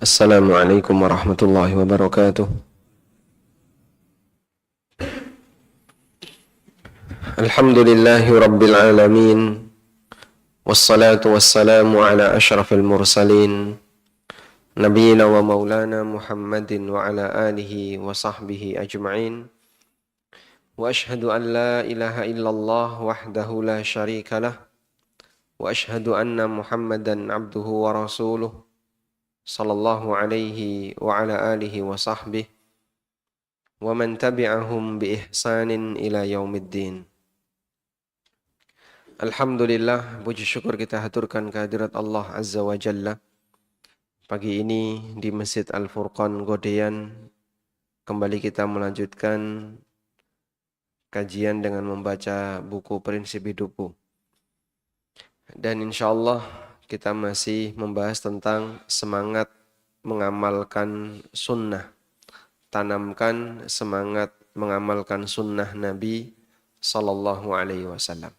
Assalamualaikum warahmatullahi wabarakatuh. Alhamdulillahi rabbil alamin. Wassalatu wassalamu ala ashrafil mursalin. Nabiina wa maulana Muhammadin wa ala alihi wa sahbihi ajma'in. Wa ashhadu an la ilaha illallah wahdahu la sharika lah. Wa ashhadu anna Muhammadan abduhu wa rasuluh. Sallallahu alaihi wa ala alihi wa sahbihi. Wa man tabi'ahum bi ihsanin ila yaumiddin. Alhamdulillah, puji syukur kita haturkan kehadirat Allah Azza wa Jalla. Pagi ini di Masjid Al-Furqan Godean, kembali kita melanjutkan kajian dengan membaca buku Prinsip Hidupku. Dan insya Allah kita masih membahas tentang semangat mengamalkan sunnah. Tanamkan semangat mengamalkan sunnah Nabi Sallallahu Alaihi Wasallam.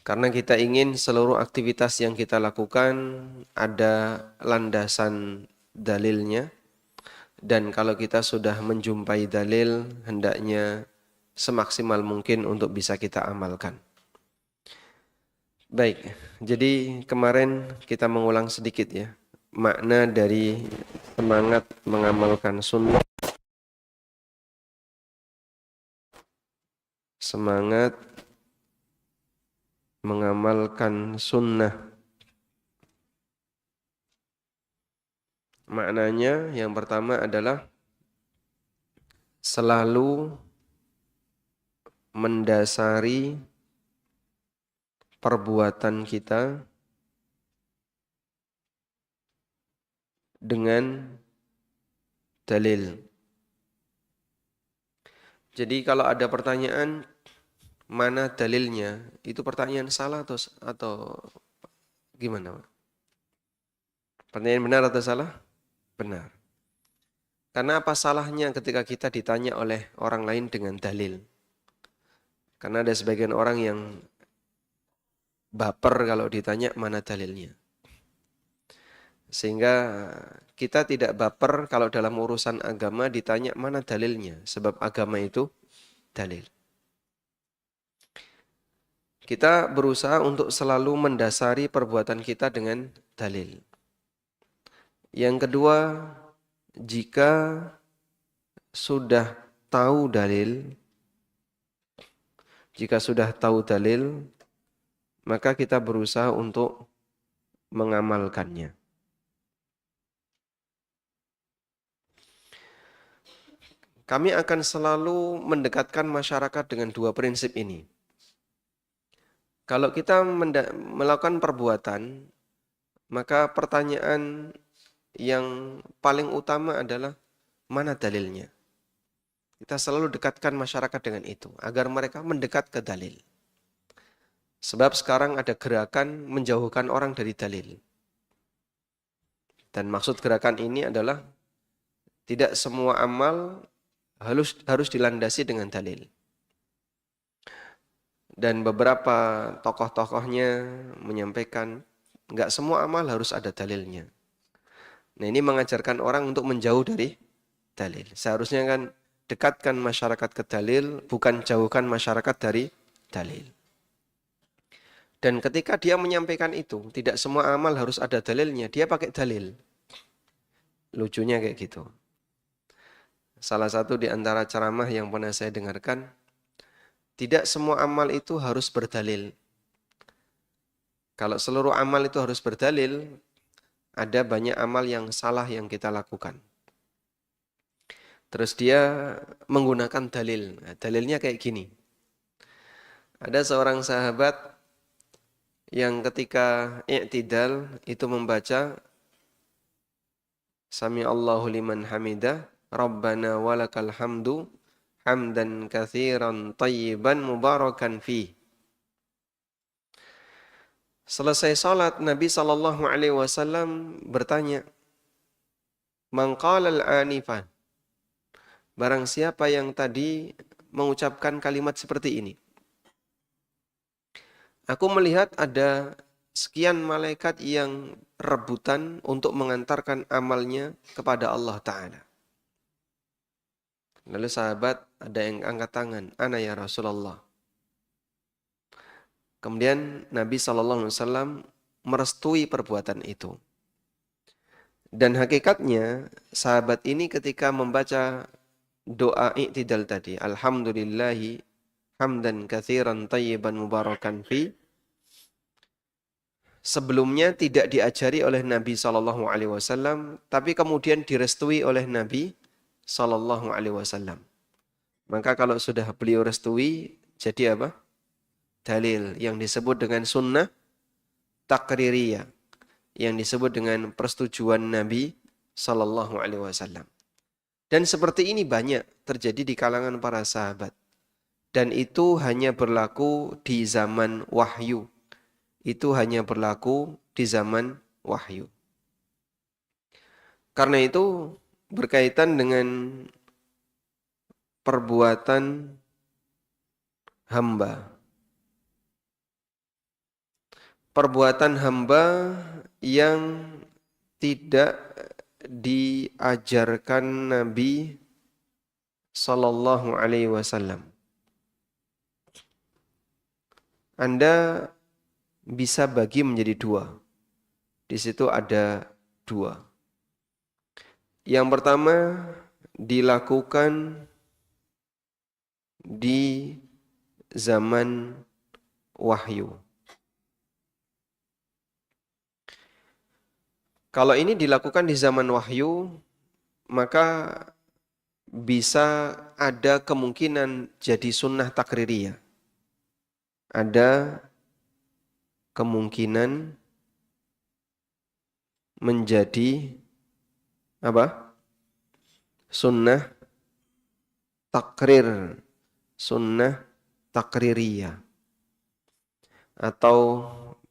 Karena kita ingin seluruh aktivitas yang kita lakukan ada landasan dalilnya. Dan kalau kita sudah menjumpai dalil, hendaknya semaksimal mungkin untuk bisa kita amalkan. Baik, jadi kemarin kita mengulang sedikit ya. Makna dari semangat mengamalkan sunnah. Semangat mengamalkan sunnah. Maknanya yang pertama adalah selalu mendasari perbuatan kita dengan dalil. Jadi kalau ada pertanyaan mana dalilnya, itu pertanyaan salah atau gimana? Pertanyaan benar atau salah? Benar. Karena apa salahnya ketika kita ditanya oleh orang lain dengan dalil? Karena ada sebagian orang yang baper kalau ditanya mana dalilnya. Sehingga kita tidak baper kalau dalam urusan agama ditanya mana dalilnya. Sebab agama itu dalil. Kita berusaha untuk selalu mendasari perbuatan kita dengan dalil. Yang kedua, jika sudah tahu dalil, maka kita berusaha untuk mengamalkannya. Kami akan selalu mendekatkan masyarakat dengan dua prinsip ini. Kalau kita melakukan perbuatan, maka pertanyaan yang paling utama adalah mana dalilnya. Kita selalu dekatkan masyarakat dengan itu, agar mereka mendekat ke dalil. Sebab sekarang ada gerakan menjauhkan orang dari dalil. Dan maksud gerakan ini adalah tidak semua amal harus dilandasi dengan dalil. Dan beberapa tokoh-tokohnya menyampaikan, enggak semua amal harus ada dalilnya. Nah, ini mengajarkan orang untuk menjauh dari dalil. Seharusnya kan dekatkan masyarakat ke dalil, bukan jauhkan masyarakat dari dalil. Dan ketika dia menyampaikan itu, tidak semua amal harus ada dalilnya, dia pakai dalil. Lucunya kayak gitu. Salah satu di antara ceramah yang pernah saya dengarkan, tidak semua amal itu harus berdalil. Kalau seluruh amal itu harus berdalil, ada banyak amal yang salah yang kita lakukan. Terus dia menggunakan dalil. Nah, dalilnya kayak gini. Ada seorang sahabat yang ketika i'tidal itu membaca Sami Allahu liman hamidah, Rabbana walakal hamdu, hamdan katsiran tayyiban mubarakan fi. Selesai salat, Nabi SAW bertanya, Man qala al-anifan, barang siapa yang tadi mengucapkan kalimat seperti ini. Aku melihat ada sekian malaikat yang rebutan untuk mengantarkan amalnya kepada Allah Ta'ala. Lalu sahabat ada yang angkat tangan, ana ya Rasulullah. Kemudian Nabi SAW merestui perbuatan itu. Dan hakikatnya sahabat ini ketika membaca doa i'tidal tadi, alhamdulillahi hamdan katsiran tayyiban mubarakan fi, sebelumnya tidak diajari oleh Nabi SAW, tapi kemudian direstui oleh Nabi SAW. Maka kalau sudah beliau restui, jadi apa? Dalil yang disebut dengan sunnah takririyah, yang disebut dengan persetujuan Nabi SAW. Dan seperti ini banyak terjadi di kalangan para sahabat. Dan itu hanya berlaku di zaman wahyu. Itu hanya berlaku di zaman wahyu. Karena itu berkaitan dengan perbuatan hamba. Perbuatan hamba yang tidak diajarkan Nabi Sallallahu Alaihi Wasallam. Anda bisa bagi menjadi dua. Di situ ada dua. Yang pertama dilakukan di zaman wahyu. Kalau ini dilakukan di zaman wahyu, maka bisa ada kemungkinan jadi sunnah takririyah. Ada kemungkinan menjadi apa? Sunnah takrir, sunnah takririyah, atau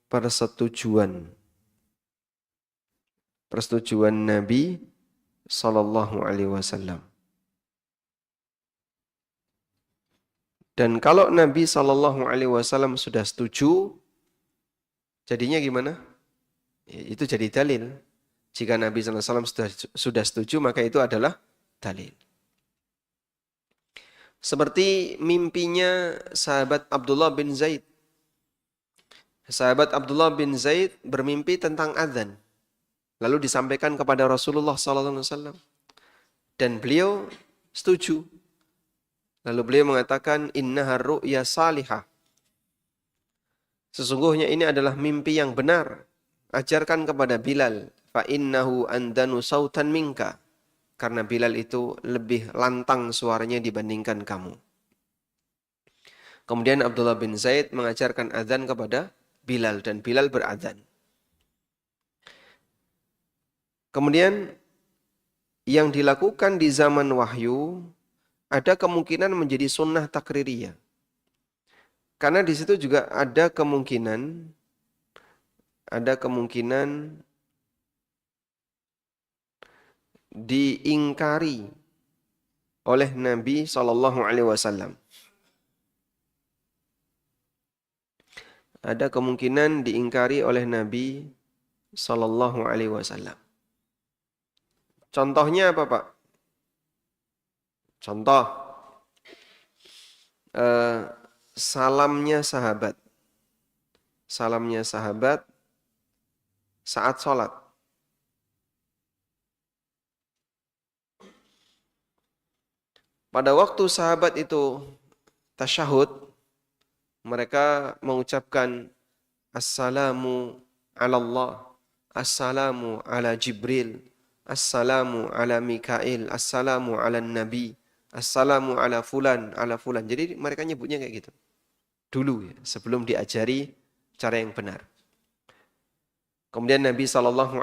persetujuan Nabi Sallallahu Alaihi Wasallam. Dan kalau Nabi Sallallahu Alaihi Wasallam sudah setuju, jadinya gimana? Ya, itu jadi dalil. Jika Nabi Sallallahu Alaihi Wasallam sudah setuju, maka itu adalah dalil. Seperti mimpinya sahabat Abdullah bin Zaid. Sahabat Abdullah bin Zaid bermimpi tentang azan. Lalu disampaikan kepada Rasulullah SAW. Dan beliau setuju. Lalu beliau mengatakan, innaha ru'ya salihah. Sesungguhnya ini adalah mimpi yang benar. Ajarkan kepada Bilal. Fa'innahu andanu sautan minka. Karena Bilal itu lebih lantang suaranya dibandingkan kamu. Kemudian Abdullah bin Zaid mengajarkan azan kepada Bilal. Dan Bilal berazan. Kemudian yang dilakukan di zaman wahyu ada kemungkinan menjadi sunnah takririyah. Karena di situ juga ada kemungkinan diingkari oleh Nabi Sallallahu Alaihi Wasallam. Ada kemungkinan diingkari oleh Nabi Sallallahu Alaihi Wasallam. Contohnya apa, Pak? Contoh, salamnya sahabat saat sholat. Pada waktu sahabat itu tasyahud, mereka mengucapkan Assalamu ala Allah, Assalamu ala Jibril, Assalamu ala Mikail, Assalamu ala Nabi, Assalamu ala fulan, ala fulan. Jadi mereka nyebutnya kayak gitu. Dulu ya, sebelum diajari cara yang benar. Kemudian Nabi SAW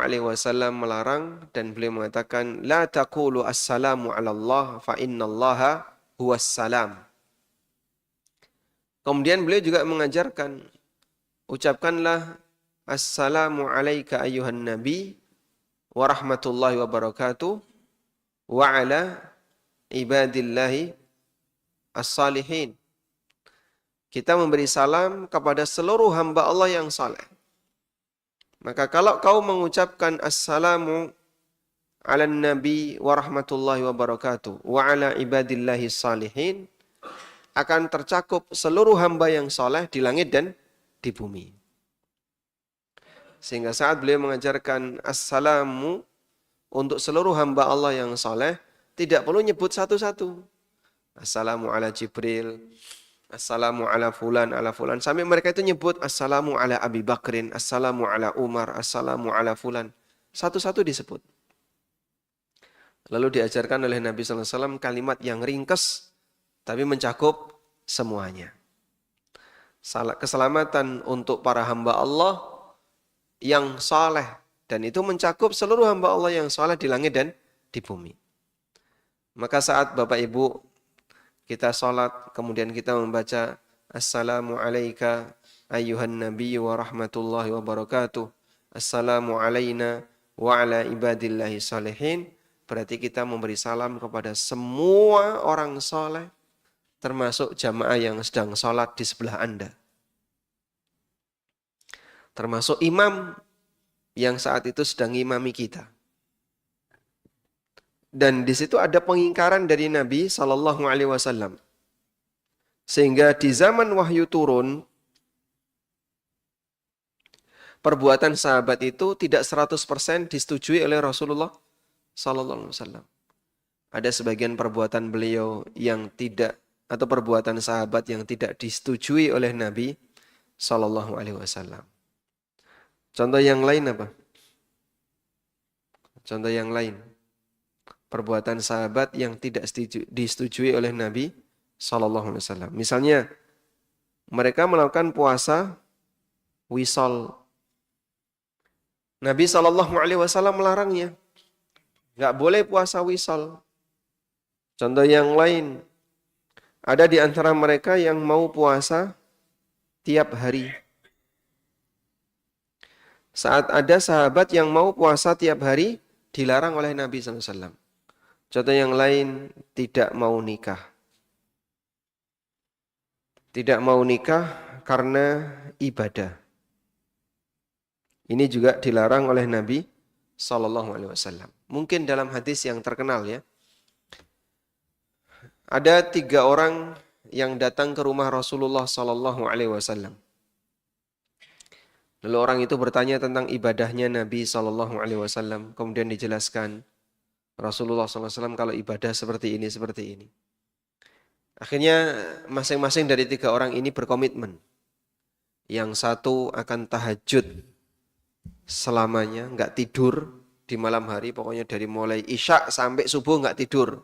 melarang dan beliau mengatakan, La taqulu assalamu ala Allah fa innallaha huwas salam. Kemudian beliau juga mengajarkan, ucapkanlah Assalamu alaika ayyuhan nabi wa rahmatullahi wa barakatuh wa ala ibadillahi as-salihin. Kita memberi salam kepada seluruh hamba Allah yang saleh. Maka kalau kau mengucapkan assalamu ala nabi wa rahmatullahi wa barakatuh wa ala ibadillahi salihin, akan tercakup seluruh hamba yang soleh di langit dan di bumi. Sehingga saat beliau mengajarkan assalamu untuk seluruh hamba Allah yang soleh, tidak perlu nyebut satu-satu. Assalamu ala Jibril, assalamu ala fulan, sampai mereka itu nyebut assalamu ala Abi Bakrin, assalamu ala Umar, assalamu ala fulan. Satu-satu disebut. Lalu diajarkan oleh Nabi SAW kalimat yang ringkas, tapi mencakup semuanya. Keselamatan untuk para hamba Allah yang saleh, dan itu mencakup seluruh hamba Allah yang saleh di langit dan di bumi. Maka saat Bapak Ibu kita salat, kemudian kita membaca assalamu alayka ayyuhan nabiyyu wa rahmatullahi wa barakatuh, assalamu alayna wa ala ibadillahi salihin, berarti kita memberi salam kepada semua orang saleh, termasuk jamaah yang sedang salat di sebelah Anda. Termasuk imam yang saat itu sedang imami kita. Dan di situ ada pengingkaran dari Nabi SAW. Sehingga di zaman wahyu turun, perbuatan sahabat itu tidak 100% disetujui oleh Rasulullah SAW. Ada sebagian perbuatan beliau yang tidak, atau perbuatan sahabat yang tidak disetujui oleh Nabi SAW. Contoh yang lain apa? Contoh yang lain. Perbuatan sahabat yang tidak disetujui oleh Nabi SAW. Misalnya, mereka melakukan puasa wisol. Nabi SAW melarangnya. Nggak boleh puasa wisol. Contoh yang lain. Ada di antara mereka yang mau puasa tiap hari. Saat ada sahabat yang mau puasa tiap hari, dilarang oleh Nabi SAW. Contoh yang lain, tidak mau nikah. Tidak mau nikah karena ibadah. Ini juga dilarang oleh Nabi SAW. Mungkin dalam hadis yang terkenal ya. Ada 3 orang yang datang ke rumah Rasulullah SAW. Lalu orang itu bertanya tentang ibadahnya Nabi SAW. Kemudian dijelaskan Rasulullah SAW kalau ibadah seperti ini, seperti ini. Akhirnya masing-masing dari 3 orang ini berkomitmen. Yang satu akan tahajud selamanya, nggak tidur di malam hari. Pokoknya dari mulai isya sampai subuh nggak tidur.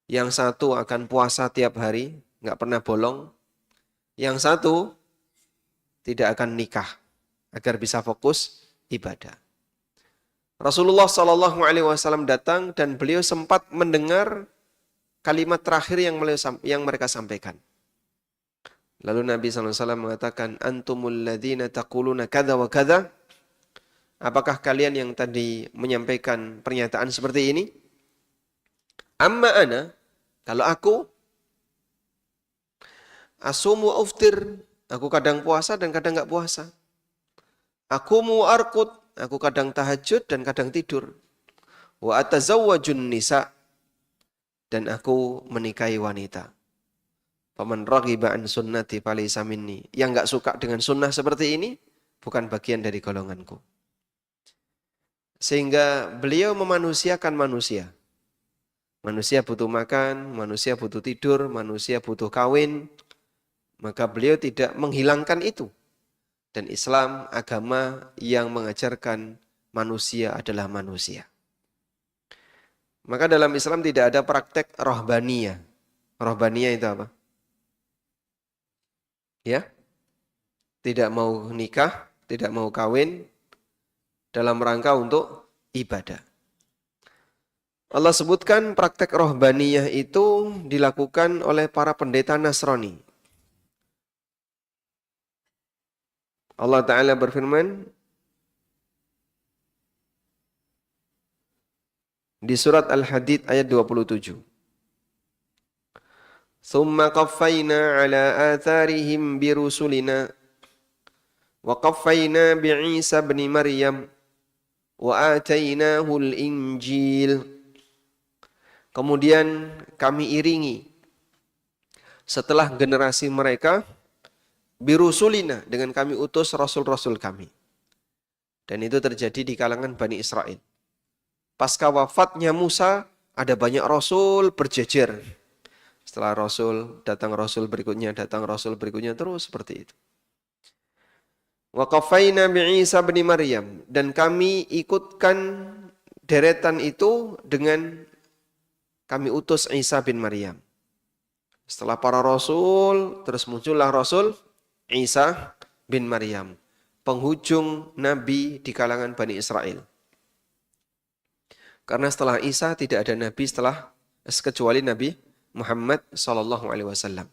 Yang satu akan puasa tiap hari, nggak pernah bolong. Yang satu tidak akan nikah agar bisa fokus ibadah. Rasulullah SAW datang dan beliau sempat mendengar kalimat terakhir yang mereka sampaikan. Lalu Nabi SAW mengatakan, antumul ladzina taquluna kadza wa kadza. Apakah kalian yang tadi menyampaikan pernyataan seperti ini? Amma ana, kalau aku asumu uftir, aku kadang puasa dan kadang enggak puasa. Aku mu'arqud, aku kadang tahajud dan kadang tidur. Wa atazawwajun nisa, dan aku menikahi wanita. Faman raghiba an sunnati falaysa minni. Yang enggak suka dengan sunnah seperti ini bukan bagian dari golonganku. Sehingga beliau memanusiakan manusia. Manusia butuh makan, manusia butuh tidur, manusia butuh kawin. Maka beliau tidak menghilangkan itu. Dan Islam agama yang mengajarkan manusia adalah manusia. Maka dalam Islam tidak ada praktek rohbaniyah. Rohbaniyah itu apa? Ya, tidak mau nikah, tidak mau kawin dalam rangka untuk ibadah. Allah sebutkan praktek rohbaniyah itu dilakukan oleh para pendeta Nasrani. Allah Ta'ala berfirman di surat Al-Hadid ayat 27. Thumma qaffayna ala atharihim birusulina Wa qaffayna bi Isa bin Maryam wa atainahul Injil. Kemudian kami iringi setelah generasi mereka birusulina, dengan kami utus rasul-rasul kami. Dan itu terjadi di kalangan Bani Israel. Pasca wafatnya Musa, ada banyak rasul berjejer. Setelah rasul, datang rasul berikutnya, terus seperti itu. Wa qaffayna bi Isa bin Maryam, dan kami ikutkan deretan itu dengan kami utus Isa bin Maryam. Setelah para rasul, terus muncullah Rasul Isa bin Maryam, penghujung nabi di kalangan Bani Israel. Karena setelah Isa tidak ada nabi kecuali Nabi Muhammad sallallahu alaihi wasallam.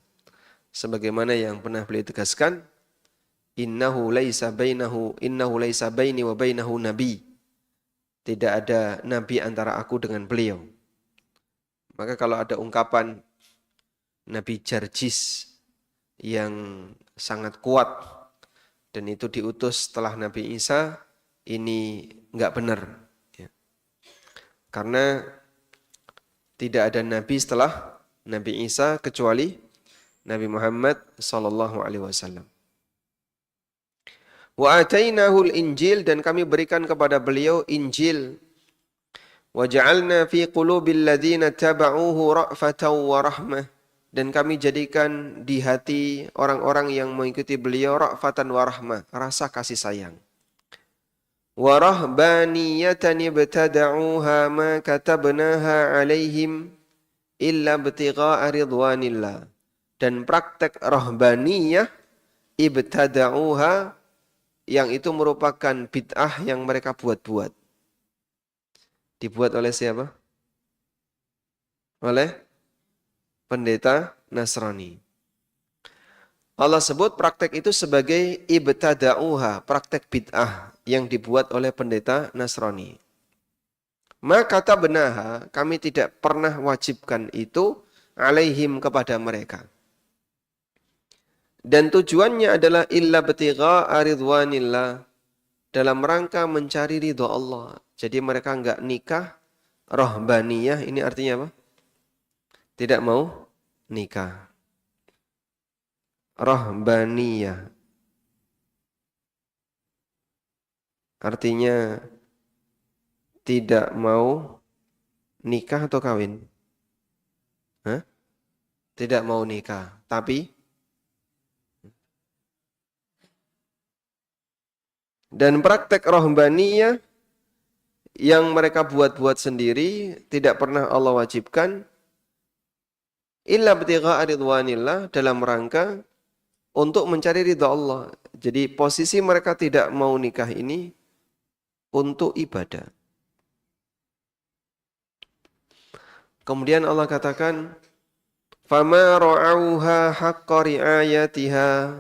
Sebagaimana yang pernah beliau tegaskan, innahu laisa baini wa bainahu nabi. Tidak ada nabi antara aku dengan beliau. Maka kalau ada ungkapan Nabi Jarjis yang sangat kuat dan itu diutus setelah Nabi Isa, ini enggak benar. Ya. Karena tidak ada nabi setelah Nabi Isa kecuali Nabi Muhammad sallallahu alaihi wasallam. Wa atainahul Injil, dan kami berikan kepada beliau Injil. Wa ja'alna fi qulubil ladzina taba'uhu ra'fatan wa rahmah, dan kami jadikan di hati orang-orang yang mengikuti beliau ra'fatan wa rahmah, rasa kasih sayang. Wa rahbaniyatan ibtada'uha ma katabnaha 'alaihim illa ibtigha'a ridwanillah, dan praktek rahbaniyah ibtada'uha, yang itu merupakan bid'ah yang mereka buat-buat. Dibuat oleh siapa? Oleh pendeta Nasrani. Allah sebut praktek itu sebagai ibtada'uha, praktek bid'ah yang dibuat oleh pendeta Nasrani. Maka kata benaha, kami tidak pernah wajibkan itu alaihim, kepada mereka. Dan tujuannya adalah illa ibtigha'a ridwanillah, dalam rangka mencari ridha Allah. Jadi mereka enggak nikah rahbaniyah, ini artinya apa? Tidak mau nikah. Rahbaniyah artinya tidak mau nikah atau kawin? Hah? Tidak mau nikah, tapi dan praktek rahbaniyah yang mereka buat-buat sendiri, tidak pernah Allah wajibkan, illa ibtigha'a ridwanillah, dalam rangka untuk mencari ridha Allah. Jadi posisi mereka tidak mau nikah ini untuk ibadah. Kemudian Allah katakan, fama ra'auha haqqa ri'ayatiha,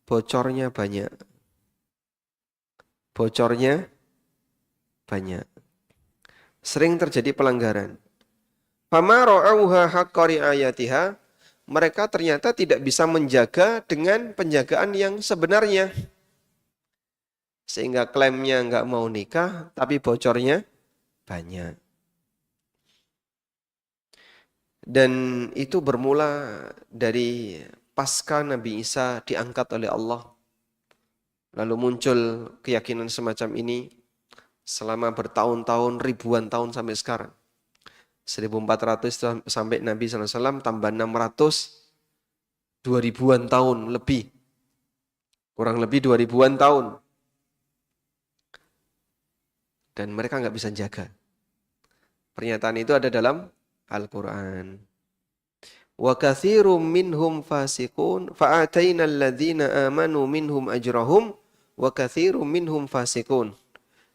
bocornya banyak. Bocornya banyak. Sering terjadi pelanggaran. Fama ra'auha haqqa ri'ayatiha, mereka ternyata tidak bisa menjaga dengan penjagaan yang sebenarnya. Sehingga klaimnya enggak mau nikah, tapi bocornya banyak. Dan itu bermula dari pasca Nabi Isa diangkat oleh Allah. Lalu muncul keyakinan semacam ini selama bertahun-tahun, ribuan tahun sampai sekarang. 1400 sampai Nabi SAW, tambah 600, 2000-an tahun lebih. Kurang lebih 2000-an tahun. Dan mereka nggak bisa jaga. Pernyataan itu ada dalam Al-Quran. Wa katsirum minhum fasiqun fa'ataina alladzina amanu minhum ajrahum wa katsirum minhum fasiqun.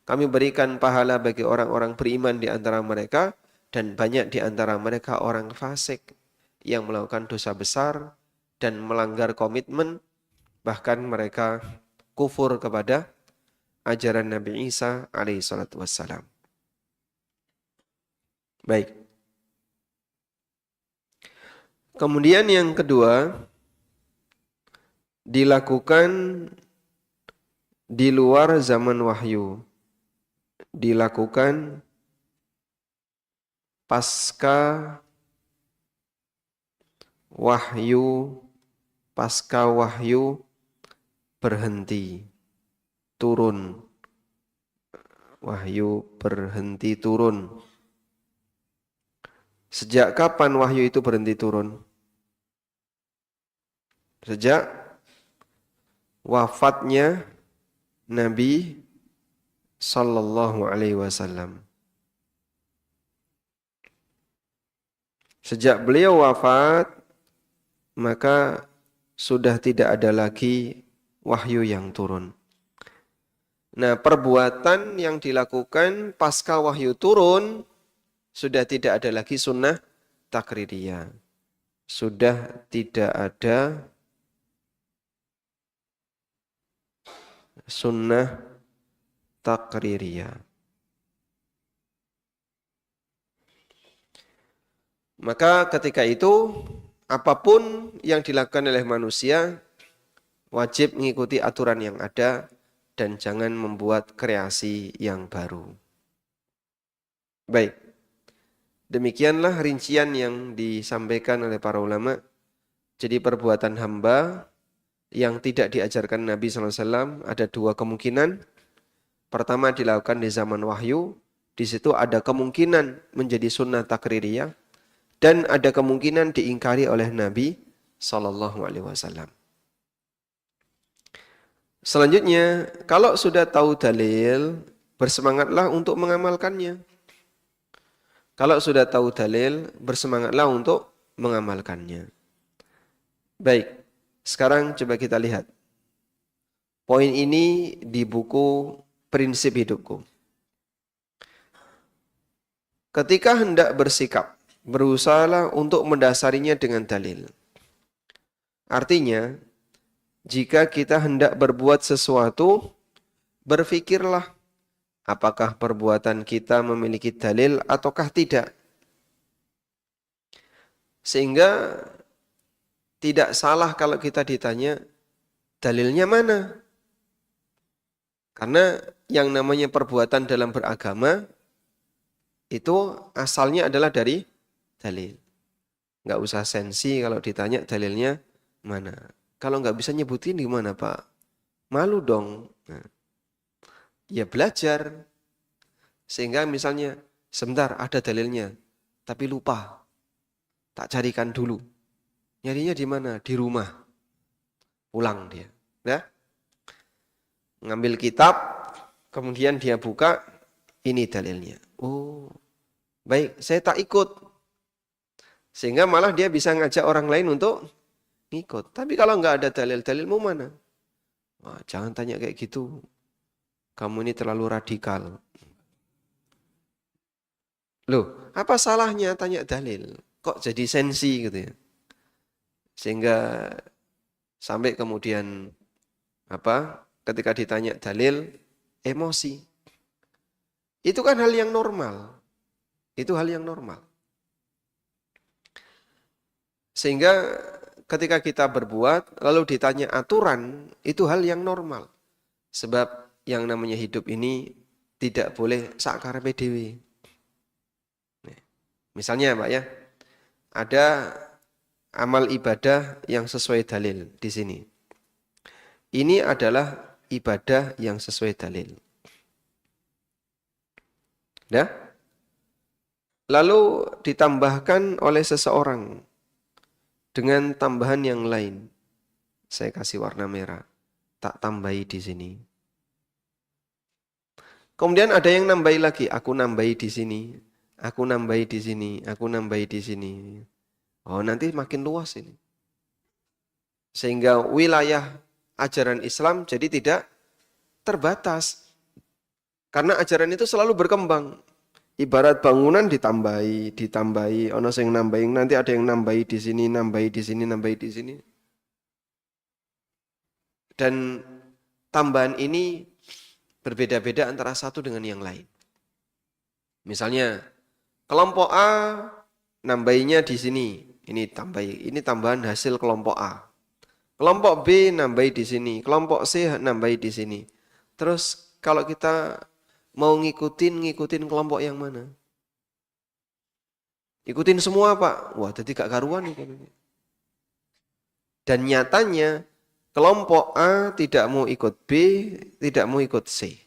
Kami berikan pahala bagi orang-orang beriman di antara mereka, dan banyak di antara mereka orang fasik yang melakukan dosa besar dan melanggar komitmen, bahkan mereka kufur kepada ajaran Nabi Isa alaihi salatu wassalam. Baik. Kemudian yang kedua, dilakukan di luar zaman wahyu, dilakukan pasca wahyu, pasca wahyu berhenti, turun. Wahyu berhenti turun. Sejak kapan wahyu itu berhenti turun? Sejak wafatnya Nabi Sallallahu Alaihi Wasallam. Sejak beliau wafat, maka sudah tidak ada lagi wahyu yang turun. Nah, perbuatan yang dilakukan pasca wahyu turun sudah tidak ada lagi sunnah takririyah. Sudah tidak ada sunnah takririyah. Maka ketika itu apapun yang dilakukan oleh manusia wajib mengikuti aturan yang ada dan jangan membuat kreasi yang baru. Baik. Demikianlah rincian yang disampaikan oleh para ulama. Jadi perbuatan hamba yang tidak diajarkan Nabi SAW ada dua kemungkinan. Pertama dilakukan di zaman wahyu. Di situ ada kemungkinan menjadi sunnah takririyah. Dan ada kemungkinan diingkari oleh Nabi SAW. Selanjutnya, kalau sudah tahu dalil, bersemangatlah untuk mengamalkannya. Kalau sudah tahu dalil, bersemangatlah untuk mengamalkannya. Baik, sekarang coba kita lihat. Poin ini di buku Prinsip Hidupku. Ketika hendak bersikap, berusahalah untuk mendasarinya dengan dalil. Artinya, jika kita hendak berbuat sesuatu, berfikirlah apakah perbuatan kita memiliki dalil ataukah tidak. Sehingga tidak salah kalau kita ditanya, dalilnya mana? Karena yang namanya perbuatan dalam beragama, itu asalnya adalah dari dalil. Nggak usah sensi kalau ditanya dalilnya mana. Kalau nggak bisa nyebutin gimana Pak? Malu dong. Nah, ya belajar. Sehingga misalnya, sebentar ada dalilnya, tapi lupa. Tak carikan dulu. Nyarinya di mana? Di rumah. Pulang dia. Ya? Ngambil kitab, kemudian dia buka, ini dalilnya. Oh, baik, saya tak ikut. Sehingga malah dia bisa ngajak orang lain untuk ngikut. Tapi kalau nggak ada dalil-dalilmu mana? Wah, jangan tanya kayak gitu. Kamu ini terlalu radikal. Loh, apa salahnya tanya dalil? Kok jadi sensi gitu ya? Sehingga sampai kemudian ketika ditanya dalil, emosi. Itu kan hal yang normal. Itu hal yang normal. Sehingga ketika kita berbuat, lalu ditanya aturan, itu hal yang normal. Sebab yang namanya hidup ini tidak boleh sakarepe dhewe. Misalnya Pak ya, ada amal ibadah yang sesuai dalil di sini. Ini adalah ibadah yang sesuai dalil. Ya? Lalu ditambahkan oleh seseorang dengan tambahan yang lain. Saya kasih warna merah. Tak tambahi di sini. Kemudian ada yang nambahi lagi. Aku nambahi di sini. Aku nambahi di sini. Aku nambahi di sini. Oh, nanti makin luas ini. Sehingga wilayah ajaran Islam jadi tidak terbatas. Karena ajaran itu selalu berkembang. Ibarat bangunan ditambahi, ono sing nambahi, nanti ada yang nambahi di sini, nambahi di sini, nambahi di sini. Dan tambahan ini berbeda-beda antara satu dengan yang lain. Misalnya, kelompok A nambahinya di sini, ini tambahan hasil kelompok A. Kelompok B nambahi di sini, kelompok C nambahi di sini. Terus kalau kita mau ngikutin kelompok yang mana? Ikutin semua Pak. Wah, jadi gak karuan itu. Dan nyatanya kelompok A tidak mau ikut B, tidak mau ikut C.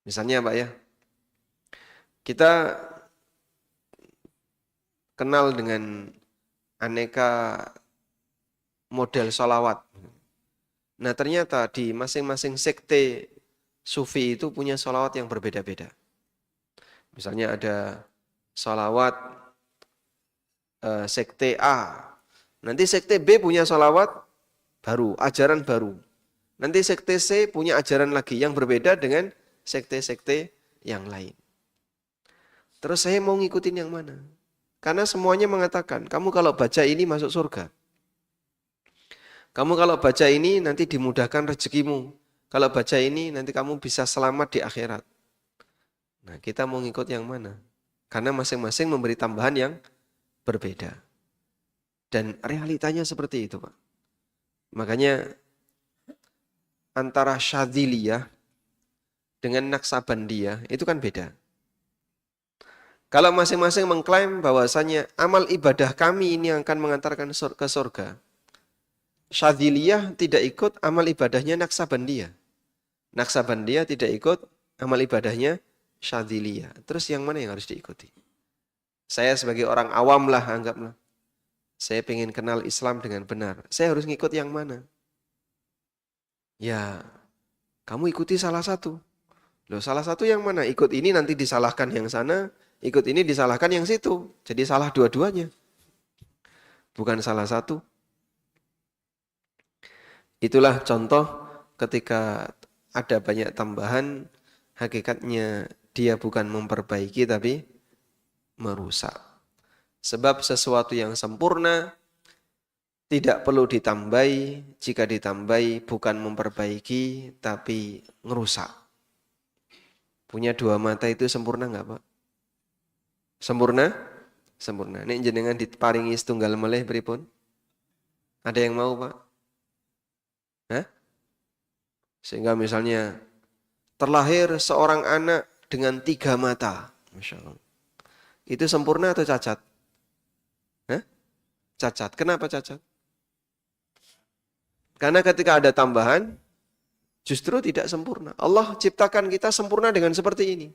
Misalnya Pak ya, kita kenal dengan aneka model sholawat. Nah ternyata di masing-masing sekte sufi itu punya sholawat yang berbeda-beda. Misalnya ada sholawat sekte A. Nanti sekte B punya sholawat baru, ajaran baru. Nanti sekte C punya ajaran lagi yang berbeda dengan sekte-sekte yang lain. Terus saya mau ngikutin yang mana? Karena semuanya mengatakan, kamu kalau baca ini masuk surga. Kamu kalau baca ini nanti dimudahkan rezekimu. Kalau baca ini nanti kamu bisa selamat di akhirat. Nah, kita mau ngikut yang mana? Karena masing-masing memberi tambahan yang berbeda. Dan realitanya seperti itu, Pak. Makanya antara Syadziliyah dengan Naksabandiyah itu kan beda. Kalau masing-masing mengklaim bahwasanya amal ibadah kami ini akan mengantarkan ke surga. Syadziliyah tidak ikut amal ibadahnya Naksabandiyah. Naksabandiyah tidak ikut amal ibadahnya Syadziliyah. Terus yang mana yang harus diikuti? Saya sebagai orang awam lah, anggaplah. Saya pengen kenal Islam dengan benar. Saya harus ngikut yang mana? Ya, kamu ikuti salah satu. Loh, salah satu yang mana? Ikut ini nanti disalahkan yang sana, ikut ini disalahkan yang situ. Jadi salah dua-duanya. Bukan salah satu. Itulah contoh ketika ada banyak tambahan, hakikatnya dia bukan memperbaiki tapi merusak. Sebab sesuatu yang sempurna tidak perlu ditambahi, jika ditambahi bukan memperbaiki tapi ngerusak. Punya dua mata itu sempurna enggak, Pak? Sempurna? Sempurna. Nek jenengan diparingi setunggal melih pripun? Ada yang mau, Pak? Hah? Sehingga misalnya terlahir seorang anak dengan 3 mata. Masya Allah. Itu sempurna atau cacat? Hah? Cacat. Kenapa cacat? Karena ketika ada tambahan, justru tidak sempurna. Allah ciptakan kita sempurna dengan seperti ini.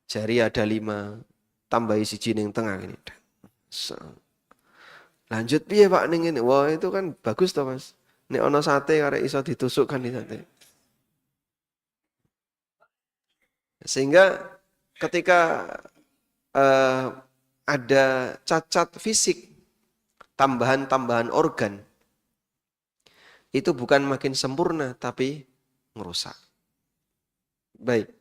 Jari ada 5, tambahi siji ning tengah ini. Lanjut piye Pak ning ini? Wah, itu kan bagus toh, Mas. Nek ana sate karek iso ditusukkan di sate. Sehingga ketika ada cacat fisik, tambahan-tambahan organ, itu bukan makin sempurna, tapi merusak. Baik.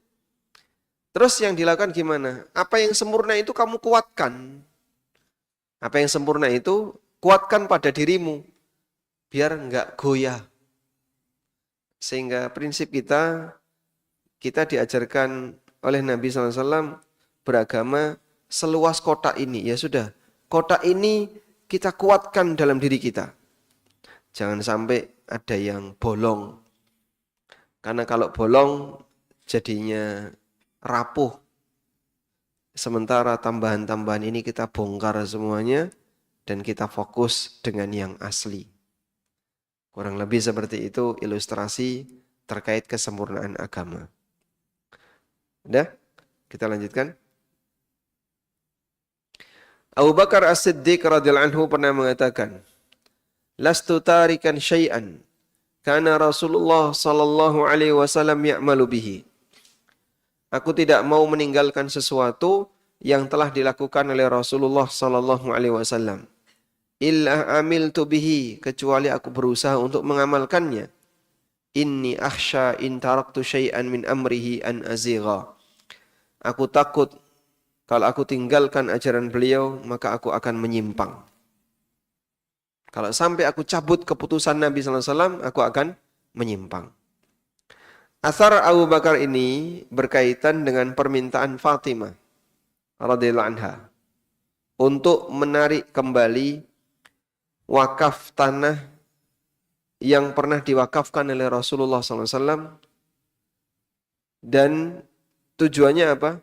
Terus yang dilakukan gimana? Apa yang sempurna itu kamu kuatkan. Apa yang sempurna itu kuatkan pada dirimu. Biar enggak goyah. Sehingga prinsip kita diajarkan oleh Nabi SAW beragama seluas kotak ini. Ya sudah, kotak ini kita kuatkan dalam diri kita. Jangan sampai ada yang bolong. Karena kalau bolong jadinya rapuh. Sementara tambahan-tambahan ini kita bongkar semuanya dan kita fokus dengan yang asli. Kurang lebih seperti itu ilustrasi terkait kesempurnaan agama. Udah? Kita lanjutkan. Abu Bakar As-Siddiq radhiyallahu anhu pernah mengatakan, "Lastu tarikan syai'an kana Rasulullah sallallahu alaihi wasallam ya'malu bihi." Aku tidak mau meninggalkan sesuatu yang telah dilakukan oleh Rasulullah sallallahu alaihi wasallam. Illa amiltu bihi, kecuali aku berusaha untuk mengamalkannya. Inni akhsha in taraktu syai'an min amrihi an azigha. Aku takut kalau aku tinggalkan ajaran beliau, maka aku akan menyimpang. Kalau sampai aku cabut keputusan Nabi sallallahu alaihi wasallam, aku akan menyimpang. Athar Abu Bakar ini berkaitan dengan permintaan Fatimah radhiyallahu anha untuk menarik kembali wakaf tanah yang pernah diwakafkan oleh Rasulullah SAW, dan tujuannya apa?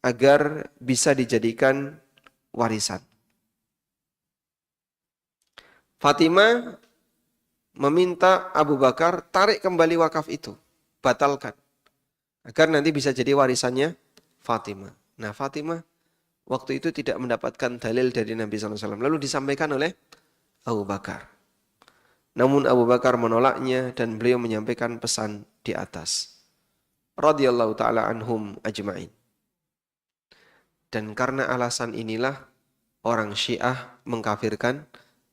Agar bisa dijadikan warisan. Fatimah meminta Abu Bakar tarik kembali wakaf itu, batalkan, agar nanti bisa jadi warisannya Fatimah. Nah, Fatimah waktu itu tidak mendapatkan dalil dari Nabi SAW. Lalu disampaikan oleh Abu Bakar. Namun Abu Bakar menolaknya dan beliau menyampaikan pesan di atas. Radhiyallahu ta'ala anhum ajma'in. Dan karena alasan inilah orang Syiah mengkafirkan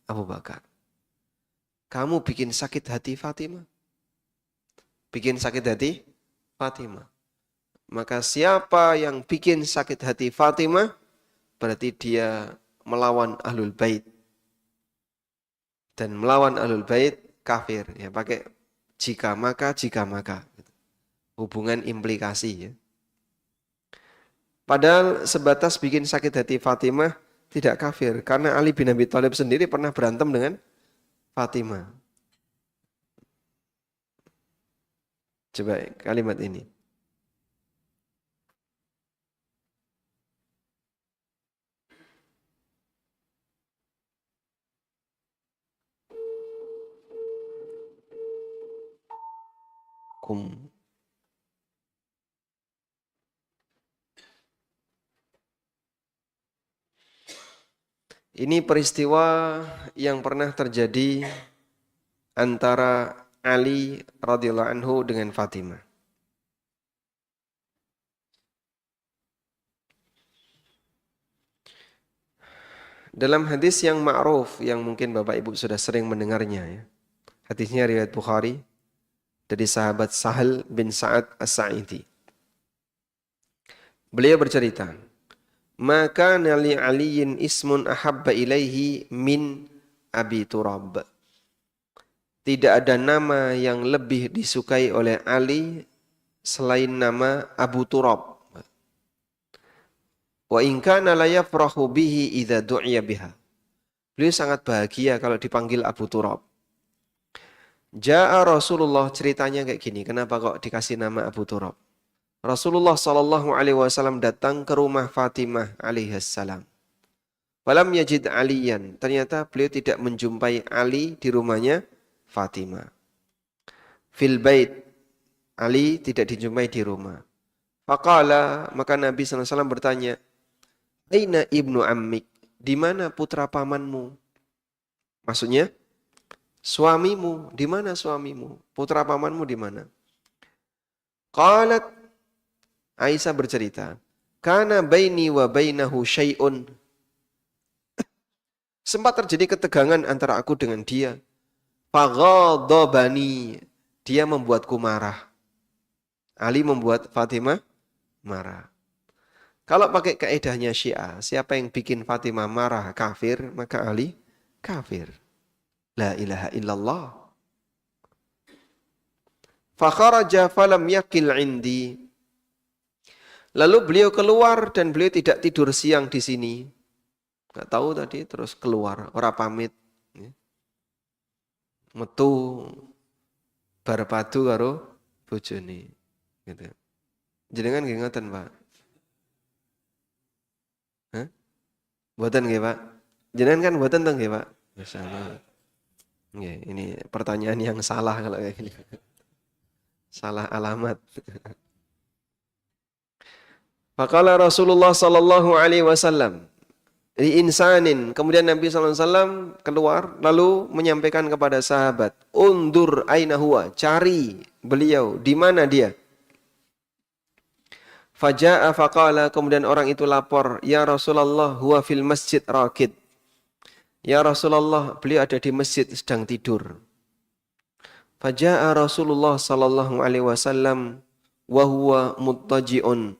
Abu Bakar. Kamu bikin sakit hati Fatimah. Bikin sakit hati Fatimah. Maka siapa yang bikin sakit hati Fatimah, berarti dia melawan Ahlul Bait. Dan melawan Ahlul Bait kafir. Ya, pakai jika maka. Hubungan implikasi ya. Padahal sebatas bikin sakit hati Fatimah tidak kafir. Karena Ali bin Abi Thalib sendiri pernah berantem dengan Fatimah. Coba kalimat ini. Kum. Ini peristiwa yang pernah terjadi antara Ali radhiyallahu anhu dengan Fatimah. Dalam hadis yang ma'ruf yang mungkin Bapak Ibu sudah sering mendengarnya ya. Hadisnya riwayat Bukhari dari sahabat Sahal bin Sa'ad As-Sa'idi. Beliau bercerita, "Maka nali aliyin ismun ahabba ilaihi min Abi Turab." Tidak ada nama yang lebih disukai oleh Ali selain nama Abu Turab. Wa in kana la yafrahu bihi idza du'iya biha. Beliau sangat bahagia kalau dipanggil Abu Turab. Ja'a Rasulullah, ceritanya kayak gini. Kenapa kok dikasih nama Abu Turab? Rasulullah sallallahu alaihi wasallam datang ke rumah Fatimah alaihissalam. Falam yajid Aliyan. Ternyata beliau tidak menjumpai Ali di rumahnya Fatimah. Fil bait. Ali tidak dijumpai di rumah. Faqala, maka Nabi SAW bertanya, Aina ibnu ammik? Di mana putra pamanmu? Maksudnya, suamimu. Di mana suamimu? Putra pamanmu di mana? Qalat, Aisyah bercerita, Kana baini wa bainahu syai'un. Sempat terjadi ketegangan antara aku dengan dia. Faghadabani. Dia membuatku marah. Ali membuat Fatimah marah. Kalau pakai kaedahnya Syiah, siapa yang bikin Fatimah marah kafir, maka Ali kafir. La ilaha illallah. Fakharaja falam yakil indi. Lalu beliau keluar dan beliau tidak tidur siang di sini. Gak tahu tadi terus keluar, ora pamit. Metu barpadu karo bojone. Gitu. Jenengan nggih ngoten, Pak? Hah? Mboten nggih, Pak? Jenengan kan mboten to nggih, Pak? Masyaallah. Nggih, ini pertanyaan yang salah kalau kayak gini. Salah alamat. Faqala Rasulullah sallallahu alaihi wasallam li insanin, kemudian Nabi sallallahu alaihi wasallam keluar lalu menyampaikan kepada sahabat, "Undur aina huwa?" Cari beliau, di mana dia? Faja'a faqala, kemudian orang itu lapor, "Ya Rasulullah, huwa fil masjid raqid." Ya Rasulullah, beliau ada di masjid sedang tidur. Faja'a Rasulullah sallallahu alaihi wasallam wa huwa muttaji'un.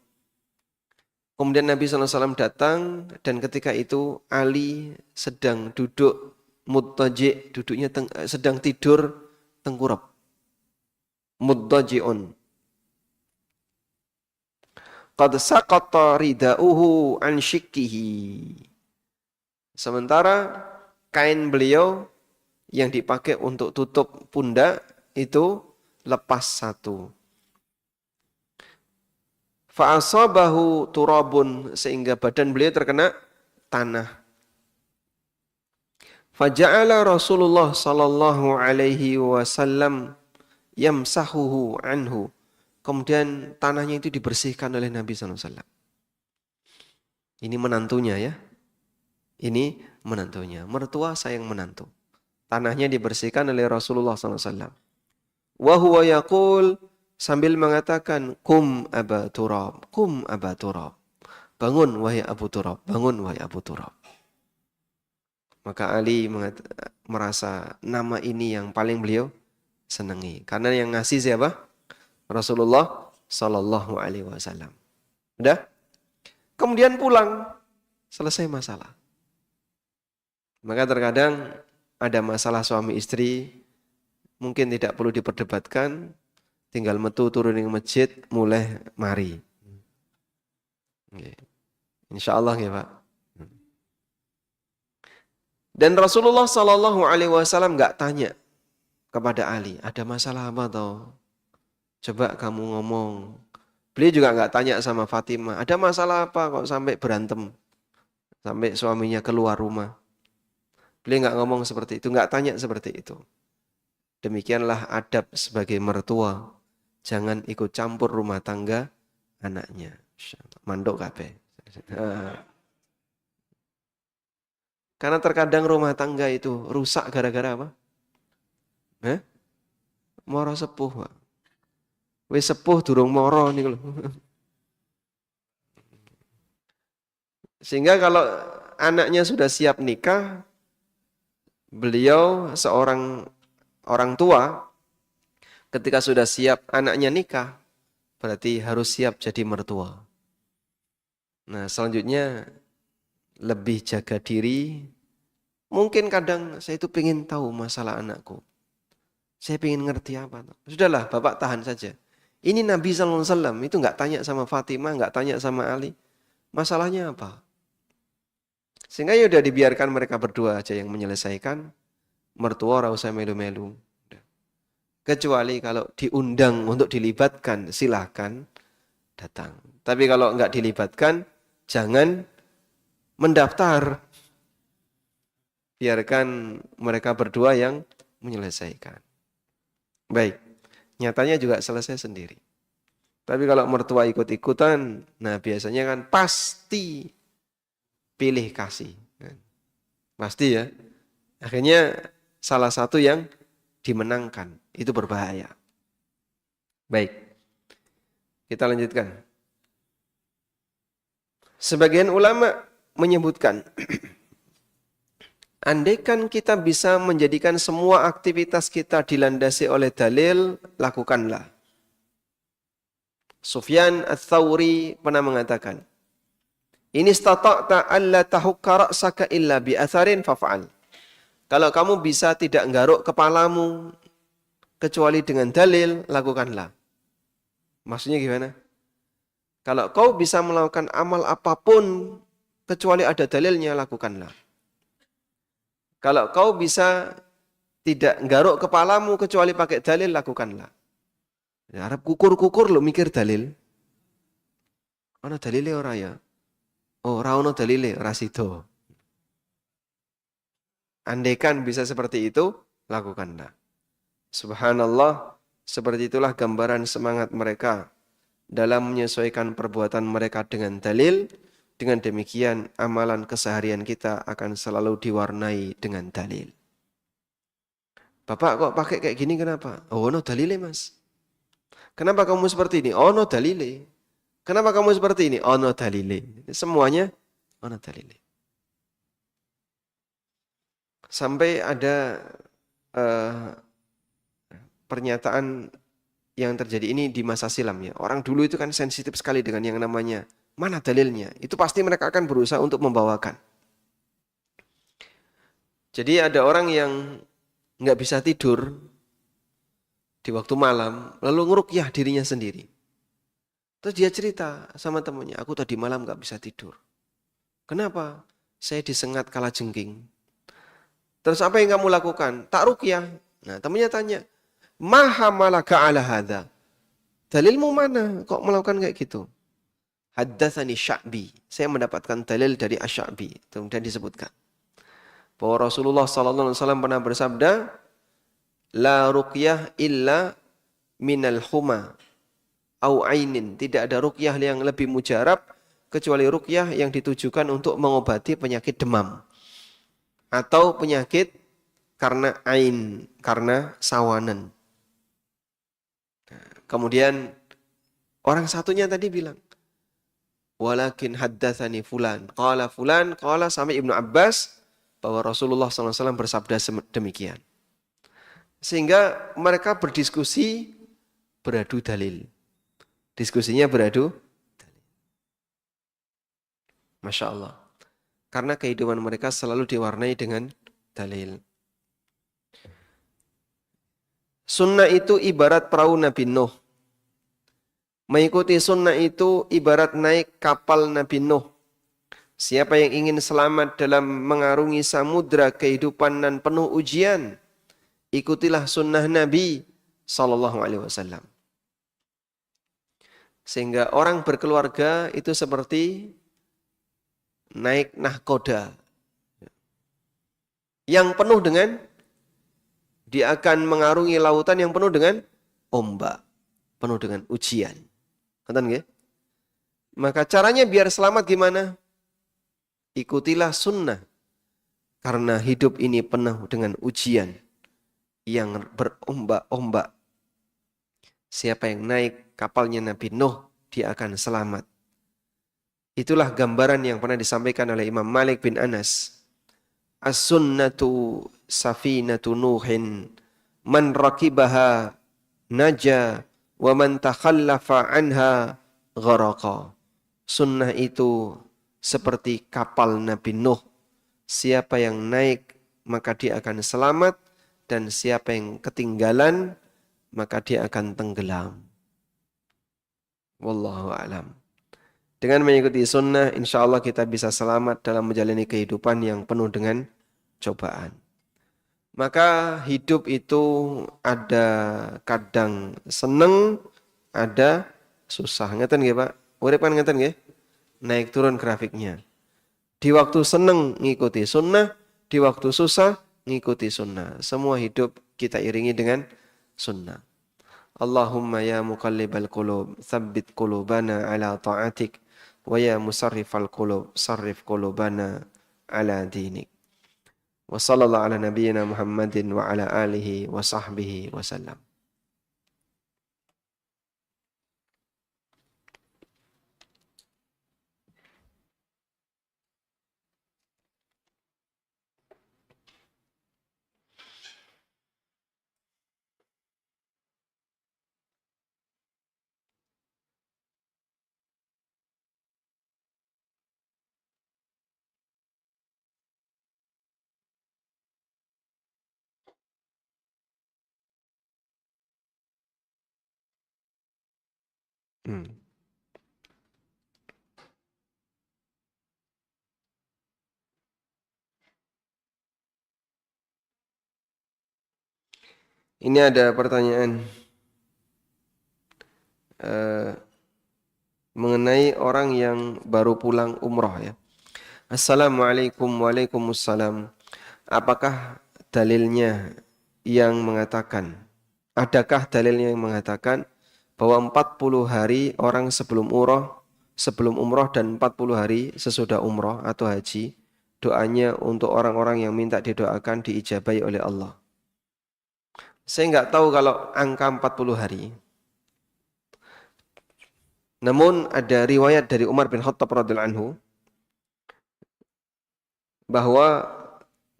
Kemudian Nabi SAW datang dan ketika itu Ali sedang duduk muttaji', duduknya sedang tidur tengkurap. Muttaji'un. Qad saqata ridauhu an syikkihi. Sementara kain beliau yang dipakai untuk tutup pundak itu lepas satu. Fa'asabahu turabun, sehingga badan beliau terkena tanah. Faja'ala Rasulullah sallallahu alaihi wasallam yamsahuhu anhu. Kemudian tanahnya itu dibersihkan oleh Nabi sallallahu alaihi wasallam. Ini menantunya ya. Ini menantunya. Mertua sayang menantu. Tanahnya dibersihkan oleh Rasulullah sallallahu alaihi wasallam. Wa huwa yaqul, sambil mengatakan, kum Aba Turab, kum Aba Turab. Bangun wahai Abu Turab, bangun wahai Abu Turab. Maka Ali merasa nama ini yang paling beliau senangi. Karena yang ngasih siapa? Rasulullah sallallahu alaihi wasallam. Udah? Kemudian pulang, selesai masalah. Maka terkadang ada masalah suami istri, mungkin tidak perlu diperdebatkan, tinggal metu turun di masjid, mulai mari. Insya Allah ya Pak. Dan Rasulullah Sallallahu Alaihi Wasallam nggak tanya kepada Ali, ada masalah apa toh? Coba kamu ngomong. Beliau juga nggak tanya sama Fatimah, ada masalah apa kok sampai berantem, sampai suaminya keluar rumah. Beliau nggak ngomong seperti itu, nggak tanya seperti itu. Demikianlah adab sebagai mertua. Jangan ikut campur rumah tangga anaknya. Mandok kabeh. Karena terkadang rumah tangga itu rusak gara-gara apa? Moro sepuh, Pak. Wis sepuh durung moro niku lho. Sehingga kalau anaknya sudah siap nikah, beliau seorang orang tua ketika sudah siap anaknya nikah, berarti harus siap jadi mertua. Nah, selanjutnya lebih jaga diri. Mungkin kadang saya itu pengen tahu masalah anakku. Saya pengen ngerti apa. Sudahlah, Bapak tahan saja. Ini Nabi SAW itu nggak tanya sama Fatimah, nggak tanya sama Ali. Masalahnya apa? Sehingga ya udah dibiarkan mereka berdua aja yang menyelesaikan. Mertua ora usah melu-melu. Kecuali kalau diundang untuk dilibatkan, silahkan datang. Tapi kalau nggak dilibatkan, jangan mendaftar. Biarkan mereka berdua yang menyelesaikan. Baik, nyatanya juga selesai sendiri. Tapi kalau mertua ikut-ikutan, nah biasanya kan pasti pilih kasih. Pasti ya. Akhirnya salah satu yang dimenangkan. Itu berbahaya. Baik, kita lanjutkan. Sebagian ulama menyebutkan, andaikan kita bisa menjadikan semua aktivitas kita dilandasi oleh dalil, lakukanlah. Sufyan Ats-Tsauri pernah mengatakan, "In istata'ta alla tahukka ra'saka illa bi atharin faf'al." Kalau kamu bisa tidak nggaruk kepalamu kecuali dengan dalil, lakukanlah. Maksudnya gimana? Kalau kau bisa melakukan amal apapun kecuali ada dalilnya, lakukanlah. Kalau kau bisa tidak nggaruk kepalamu kecuali pakai dalil, lakukanlah. Ya, Arab kukur-kukur lo mikir dalil. Ana dalile ora ya? Oh, ora ono dalile, ora sida. Andaikan bisa seperti itu, lakukanlah. Subhanallah, seperti itulah gambaran semangat mereka dalam menyesuaikan perbuatan mereka dengan dalil. Dengan demikian, amalan keseharian kita akan selalu diwarnai dengan dalil. Bapak kok pakai kayak gini kenapa? Oh, no dalile mas. Kenapa kamu seperti ini? Oh, no dalile. Kenapa kamu seperti ini? Oh, no dalile. Semuanya, oh, no dalile. Sampai ada pernyataan yang terjadi ini di masa silam ya. Orang dulu itu kan sensitif sekali dengan yang namanya mana dalilnya. Itu pasti mereka akan berusaha untuk membawakan. Jadi ada orang yang nggak bisa tidur di waktu malam, lalu ngeruqyah dirinya sendiri. Terus dia cerita sama temannya, aku tadi malam nggak bisa tidur. Kenapa? Saya disengat kalajengking. Terus apa yang kamu lakukan? Tak ruqyah. Nah, temannya tanya, "Maha malaka ala hadza?" Dalilmu mana? Kok melakukan kayak gitu? Haddatsani Sya'bi. Saya mendapatkan dalil dari Asy-Sya'bi. Kemudian disebutkan bahwa Rasulullah sallallahu alaihi wasallam pernah bersabda, "La ruqyah illa minal huma au ainin." Tidak ada ruqyah yang lebih mujarab kecuali ruqyah yang ditujukan untuk mengobati penyakit demam atau penyakit karena ain, karena sawanan. Kemudian orang satunya tadi bilang, "Walakin haddatsani fulan." Qala sampai Ibnu Abbas bahwa Rasulullah SAW bersabda demikian. Sehingga mereka berdiskusi beradu dalil. Diskusinya beradu dalil. Masya Allah. Karena kehidupan mereka selalu diwarnai dengan dalil. Sunnah itu ibarat perahu Nabi Nuh. Mengikuti sunnah itu ibarat naik kapal Nabi Nuh. Siapa yang ingin selamat dalam mengarungi samudra kehidupan dan penuh ujian, ikutilah sunnah Nabi Sallallahu Alaihi Wasallam. Sehingga orang berkeluarga itu seperti naik nahkoda yang penuh dengan, dia akan mengarungi lautan yang penuh dengan ombak, penuh dengan ujian. Ngerti nggih? Maka caranya biar selamat gimana? Ikutilah sunnah. Karena hidup ini penuh dengan ujian yang berombak-ombak. Siapa yang naik kapalnya Nabi Nuh, dia akan selamat. Itulah gambaran yang pernah disampaikan oleh Imam Malik bin Anas. As-sunnatu safinatu Nuhin, man rakibaha naja, wa man takhallafa anha gharaqa. Sunnah itu seperti kapal Nabi Nuh. Siapa yang naik maka dia akan selamat, dan siapa yang ketinggalan maka dia akan tenggelam. Wallahu a'lam. Dengan mengikuti sunnah, insya Allah kita bisa selamat dalam menjalani kehidupan yang penuh dengan cobaan. Maka hidup itu ada kadang seneng, ada susah. Ngeten nggih, Pak? Urip kan ngeten nggih? Naik turun grafiknya. Di waktu seneng ngikuti sunnah, di waktu susah ngikuti sunnah. Semua hidup kita iringi dengan sunnah. Allahumma ya muqallibal qulub, tsabbit qulubana ala ta'atik, wa ya musarrifal qulub, sarrif qulubana ala dinik. Wa sallallahu ala nabiyyina Muhammadin wa ala alihi wa sahbihi wa sallam. Ini ada pertanyaan mengenai orang yang baru pulang umroh ya. Assalamualaikum, waalaikumsalam. Apakah dalilnya yang mengatakan, adakah dalilnya yang mengatakan bahwa 40 hari orang sebelum umroh dan 40 hari sesudah umroh atau haji, doanya untuk orang-orang yang minta didoakan diijabahi oleh Allah? Saya nggak tahu kalau angka 40 hari. Namun ada riwayat dari Umar bin Khattab radhiyallahu anhu bahwa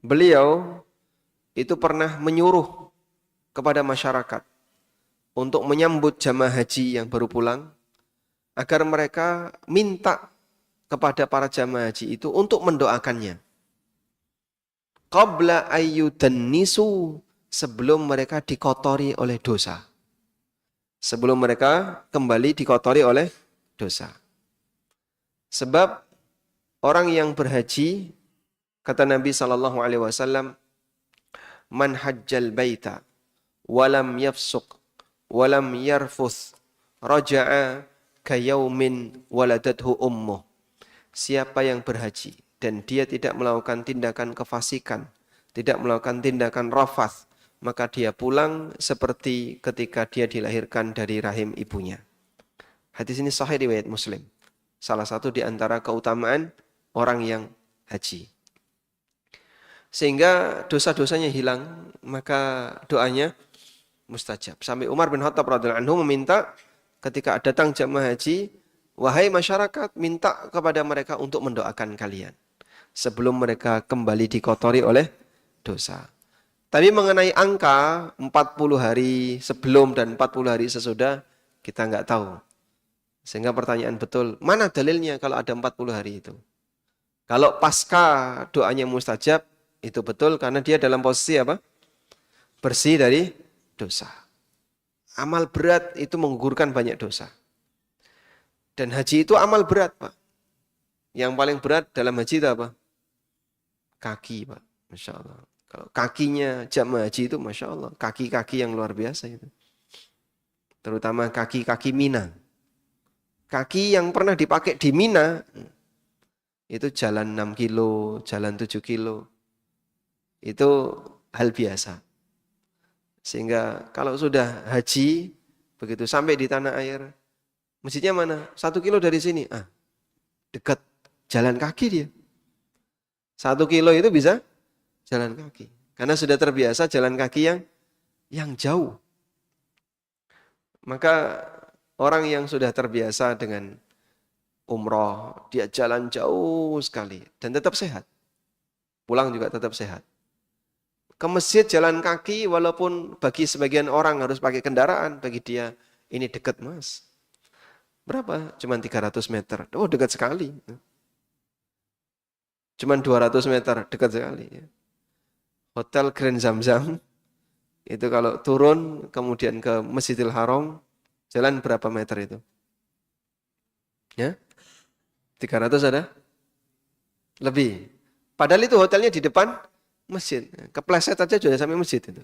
beliau itu pernah menyuruh kepada masyarakat untuk menyambut jamaah haji yang baru pulang agar mereka minta kepada para jamaah haji itu untuk mendoakannya. Qabla ayyudannisu, sebelum mereka dikotori oleh dosa. Sebelum mereka kembali dikotori oleh dosa. Sebab orang yang berhaji, kata Nabi SAW, Man hajjal baita walam yafsuq walam yarfuth raja'a kayaumin waladathu ummuh. Siapa yang berhaji dan dia tidak melakukan tindakan kefasikan, tidak melakukan tindakan rafath, maka dia pulang seperti ketika dia dilahirkan dari rahim ibunya. Hadis ini sahih riwayat Muslim. Salah satu di antara keutamaan orang yang haji. Sehingga dosa-dosanya hilang, maka doanya mustajab. Sampai Umar bin Khattab radhiyallahu anhu meminta ketika datang jamaah haji, wahai masyarakat, minta kepada mereka untuk mendoakan kalian sebelum mereka kembali dikotori oleh dosa. Tapi mengenai angka 40 hari sebelum dan 40 hari sesudah, kita nggak tahu. Sehingga pertanyaan betul, mana dalilnya kalau ada 40 hari itu? Kalau pasca doanya mustajab, itu betul karena dia dalam posisi apa? Bersih dari dosa. Amal berat itu menggugurkan banyak dosa. Dan haji itu amal berat, Pak. Yang paling berat dalam haji itu apa? Kaki, Pak. Masya Allah. Kalau kakinya jamaah haji itu, Masya Allah. Kaki-kaki yang luar biasa itu. Terutama kaki-kaki Mina. Kaki yang pernah dipakai di Mina, itu jalan 6 kilo, jalan 7 kilo. Itu hal biasa. Sehingga kalau sudah haji, begitu sampai di tanah air, masjidnya mana? 1 kilo dari sini. Dekat. Jalan kaki dia. 1 kilo itu bisa jalan kaki. Karena sudah terbiasa jalan kaki yang jauh. Maka orang yang sudah terbiasa dengan umroh, dia jalan jauh sekali dan tetap sehat. Pulang juga tetap sehat. Ke masjid jalan kaki walaupun bagi sebagian orang harus pakai kendaraan, bagi dia ini dekat, Mas. Berapa? Cuman 300 meter. Oh, dekat sekali. Cuman 200 meter, dekat sekali. Hotel Grand Zamzam, itu kalau turun kemudian ke Masjidil Haram, jalan berapa meter itu? Ya? 300 ada? Lebih. Padahal itu hotelnya di depan masjid. Kepleset aja sudah sampai masjid itu.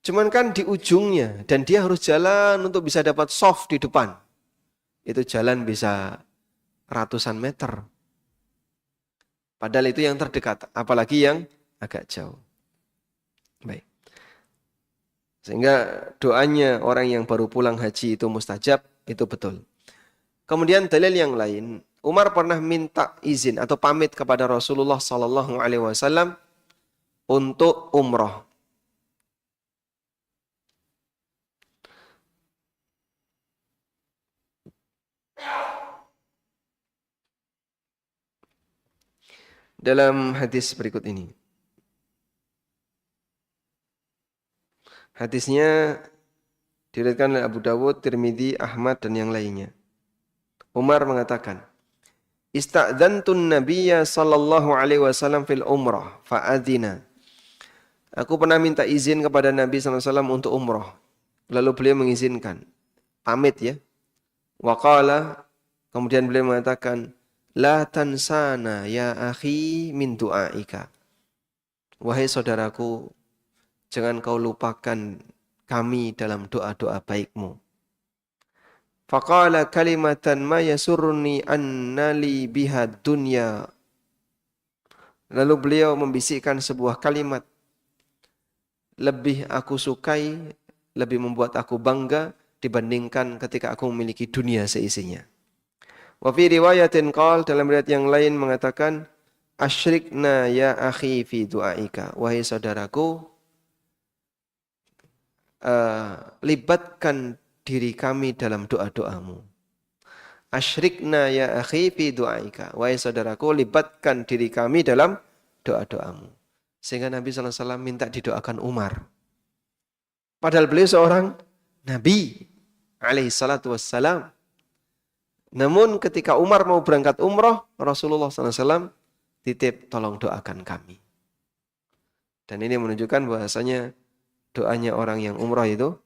Cuman kan di ujungnya dan dia harus jalan untuk bisa dapat soft di depan. Itu jalan bisa ratusan meter. Padahal itu yang terdekat, apalagi yang agak jauh. Baik. Sehingga doanya orang yang baru pulang haji itu mustajab, itu betul. Kemudian dalil yang lain, Umar pernah minta izin atau pamit kepada Rasulullah SAW untuk umroh. Dalam hadis berikut ini. Hadisnya diriwayatkan oleh Abu Dawud, Tirmidzi, Ahmad dan yang lainnya. Umar mengatakan, Ista'dzantun Nabiyya sallallahu alaihi wasallam fil umrah fa'adzina. Aku pernah minta izin kepada Nabi sallallahu alaihi wasallam untuk umrah. Lalu beliau mengizinkan. Pamit ya. Wa qala, kemudian beliau mengatakan, La tansana ya akhi min du'aika. Wahai saudaraku, jangan kau lupakan kami dalam doa-doa baikmu. Faqala kalimatan ma yasurni annali biha dunya. Lalu beliau membisikkan sebuah kalimat. Lebih aku sukai, lebih membuat aku bangga dibandingkan ketika aku memiliki dunia seisinya. Wa fi riwayatin qala, dalam riwayat yang lain mengatakan, Asyrikna ya akhi fi du'aika. Wahai saudaraku, libatkan diri kami dalam doa-doamu. Asyrikna ya akhi fi du'aika. Wahai saudaraku, libatkan diri kami dalam doa-doamu. Sehingga Nabi SAW minta didoakan Umar. Padahal beliau seorang Nabi alaihi salatu wassalam. Namun ketika Umar mau berangkat umroh, Rasulullah SAW titip tolong doakan kami. Dan ini menunjukkan bahasanya doanya orang yang umroh itu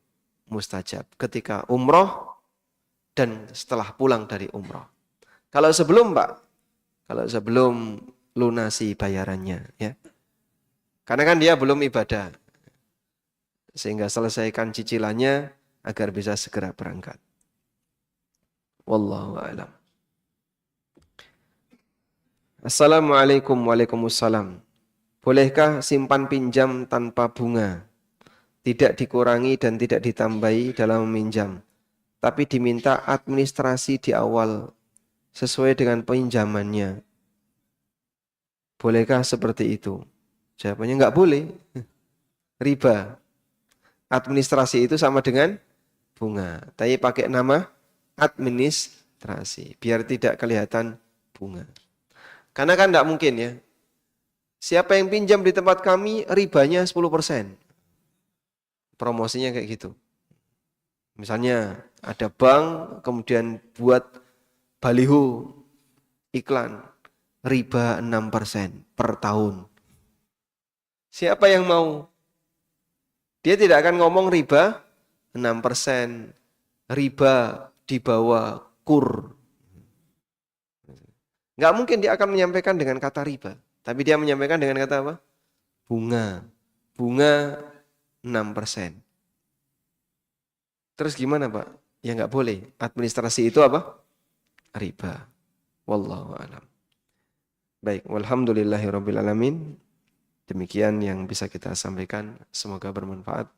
mustajab. Ketika umroh dan setelah pulang dari umroh. Kalau sebelum Pak, kalau sebelum lunasi bayarannya ya. Karena kan dia belum ibadah. Sehingga selesaikan cicilannya agar bisa segera berangkat. Wallahu a'lam. Assalamualaikum waalaikumsalam. Bolehkah simpan pinjam tanpa bunga? Tidak dikurangi dan tidak ditambahi dalam meminjam. Tapi diminta administrasi di awal sesuai dengan pinjamannya. Bolehkah seperti itu? Jawabannya nggak boleh. Riba. Administrasi itu sama dengan bunga. Tapi pakai nama administrasi. Biar tidak kelihatan bunga. Karena kan nggak mungkin ya. Siapa yang pinjam di tempat kami, ribanya 10%. Promosinya kayak gitu. Misalnya ada bank, kemudian buat baliho iklan. Riba 6% per tahun. Siapa yang mau? Dia tidak akan ngomong riba 6%. Riba di bawah kur. Nggak mungkin dia akan menyampaikan dengan kata riba. Tapi dia menyampaikan dengan kata apa? Bunga. Bunga 6%. Terus gimana Pak? Ya nggak boleh. Administrasi itu apa? Riba. Wallahu a'lam. Baik, walhamdulillahirrabbilalamin. Demikian yang bisa kita sampaikan. Semoga bermanfaat.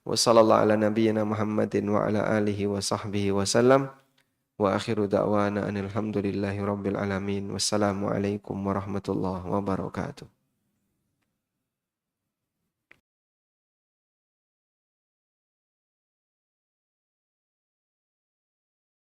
Wassallallahu ala nabiyyina Muhammadin wa ala alihi wa sahbihi wasallam. Wa akhiru da'wana anil hamdulillahi rabbil alamin. Wassalamualaikum warahmatullahi wabarakatuh.